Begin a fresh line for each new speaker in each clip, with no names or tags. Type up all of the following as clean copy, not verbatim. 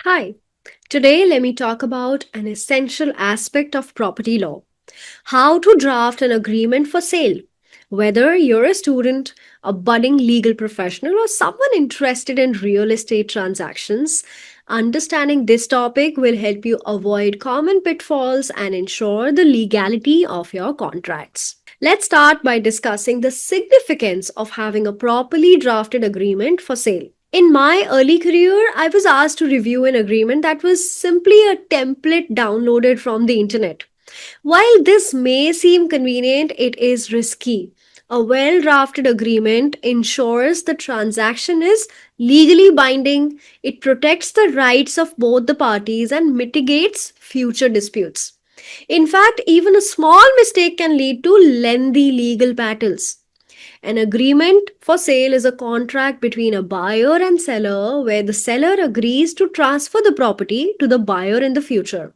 Hi, today let me talk about an essential aspect of property law: how to draft an agreement for sale. Whether you're a student, a budding legal professional, or someone interested in real estate transactions, understanding this topic will help you avoid common pitfalls and ensure the legality of your contracts. Let's start by discussing the significance of having a properly drafted agreement for sale. In my early career, I was asked to review an agreement that was simply a template downloaded from the internet. While this may seem convenient, it is risky. A well drafted agreement ensures the transaction is legally binding, it protects the rights of both the parties, and mitigates future disputes. In fact, even a small mistake can lead to lengthy legal battles. An agreement for sale is a contract between a buyer and seller where the seller agrees to transfer the property to the buyer in the future.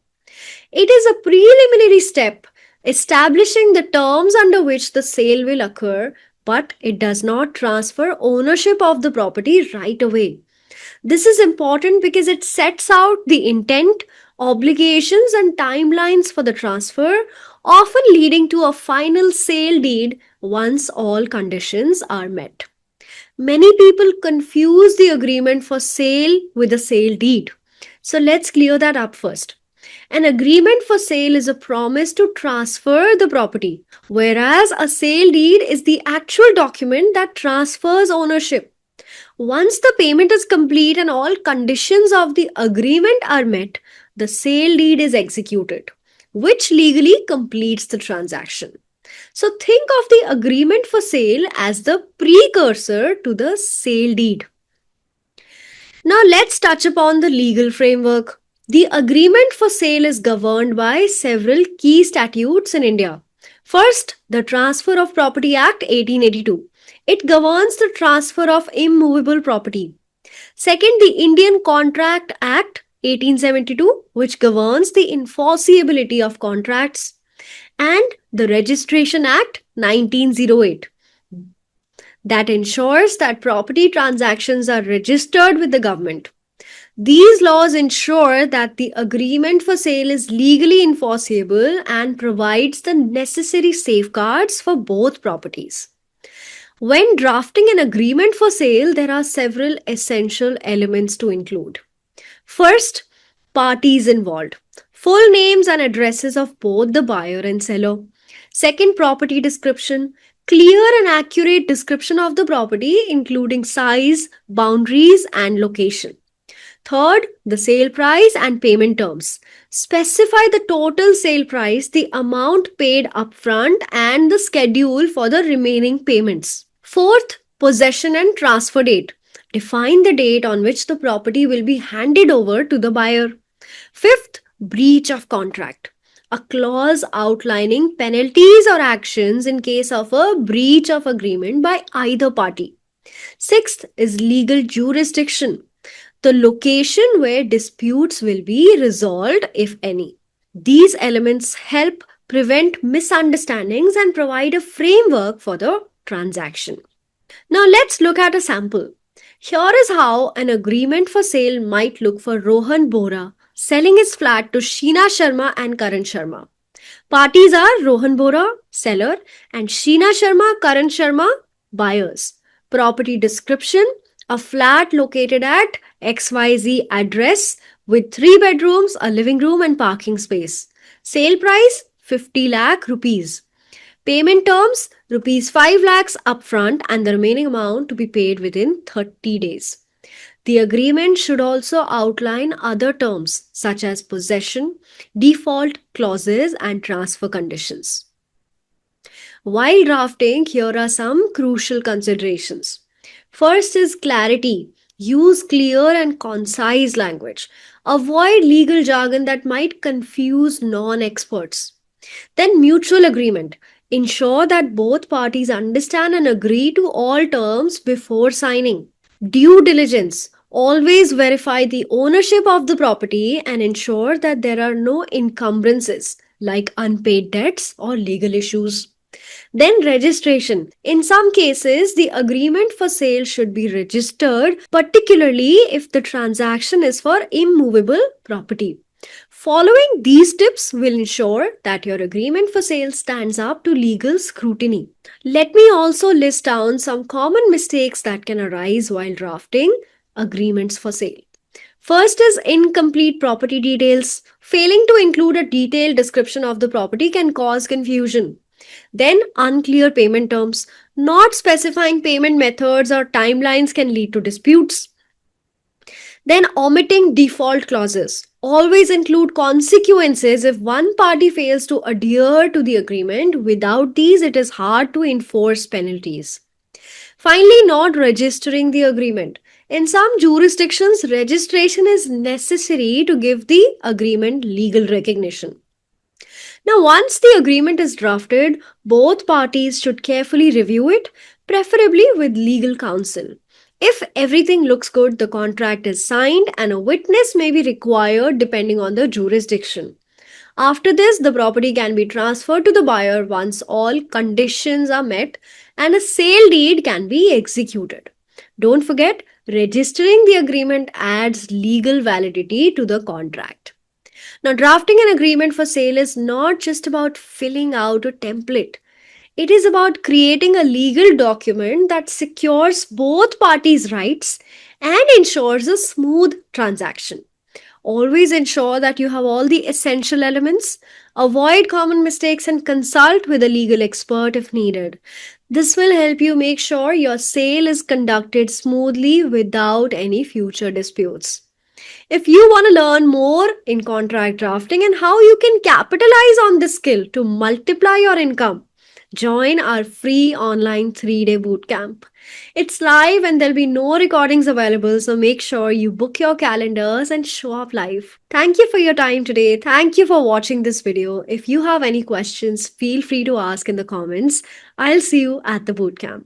It is a preliminary step establishing the terms under which the sale will occur, but it does not transfer ownership of the property right away. This is important because it sets out the intent, obligations, and timelines for the transfer, often leading to a final sale deed once all conditions are met. Many people confuse the agreement for sale with a sale deed. So let's clear that up first. An agreement for sale is a promise to transfer the property, whereas a sale deed is the actual document that transfers ownership. Once the payment is complete and all conditions of the agreement are met, the sale deed is executed, which legally completes the transaction. So think of the agreement for sale as the precursor to the sale deed. Now let's touch upon the legal framework. The agreement for sale is governed by several key statutes in India. First, the Transfer of Property Act 1882. It governs the transfer of immovable property. Second, the Indian Contract Act 1872, which governs the enforceability of contracts, and the Registration Act 1908 that ensures that property transactions are registered with the government. These laws ensure that the agreement for sale is legally enforceable and provides the necessary safeguards for both properties. When drafting an agreement for sale, there are several essential elements to include. First, parties involved: full names and addresses of both the buyer and seller. Second, property description: clear and accurate description of the property, including size, boundaries, and location. Third, the sale price and payment terms. Specify the total sale price, the amount paid upfront, and the schedule for the remaining payments. Fourth, possession and transfer date. Define the date on which the property will be handed over to the buyer. Fifth, breach of contract: a clause outlining penalties or actions in case of a breach of agreement by either party. Sixth is legal jurisdiction: the location where disputes will be resolved, if any. These elements help prevent misunderstandings and provide a framework for the transaction. Now let's look at a sample. Here is how an agreement for sale might look for Rohan Bora selling his flat to Sheena Sharma and Karan Sharma. Parties are Rohan Bora, seller, and Sheena Sharma, Karan Sharma, buyers. Property description: a flat located at XYZ address with 3 bedrooms, a living room, and parking space. Sale price: 50 lakh rupees. Payment terms: rupees 5 lakhs upfront and the remaining amount to be paid within 30 days. The agreement should also outline other terms such as possession, default clauses, and transfer conditions. While drafting, here are some crucial considerations. First is clarity. Use clear and concise language. Avoid legal jargon that might confuse non experts. Then, mutual agreement. Ensure that both parties understand and agree to all terms before signing. Due diligence: always verify the ownership of the property and ensure that there are no encumbrances like unpaid debts or legal issues. Then registration. In some cases, the agreement for sale should be registered, particularly if the transaction is for immovable property. Following these tips will ensure that your agreement for sale stands up to legal scrutiny. Let me also list down some common mistakes that can arise while drafting agreements for sale. First is incomplete property details. Failing to include a detailed description of the property can cause confusion. Then, unclear payment terms. Not specifying payment methods or timelines can lead to disputes. Then, omitting default clauses. Always include consequences if one party fails to adhere to the agreement. Without these, it is hard to enforce penalties. Finally, not registering the agreement. In some jurisdictions, registration is necessary to give the agreement legal recognition. Now, once the agreement is drafted, both parties should carefully review it, preferably with legal counsel. If everything looks good, the contract is signed and a witness may be required depending on the jurisdiction. After this, the property can be transferred to the buyer once all conditions are met and a sale deed can be executed. Don't forget, registering the agreement adds legal validity to the contract. Now, drafting an agreement for sale is not just about filling out a template. It is about creating a legal document that secures both parties' rights and ensures a smooth transaction. Always ensure that you have all the essential elements, avoid common mistakes, and consult with a legal expert if needed. This will help you make sure your sale is conducted smoothly without any future disputes. If you want to learn more in contract drafting and how you can capitalize on this skill to multiply your income, join our free online 3-day bootcamp. It's live and there'll be no recordings available, so make sure you book your calendars and show up live. Thank you for your time today. Thank you for watching this video. If you have any questions, feel free to ask in the comments. I'll see you at the bootcamp.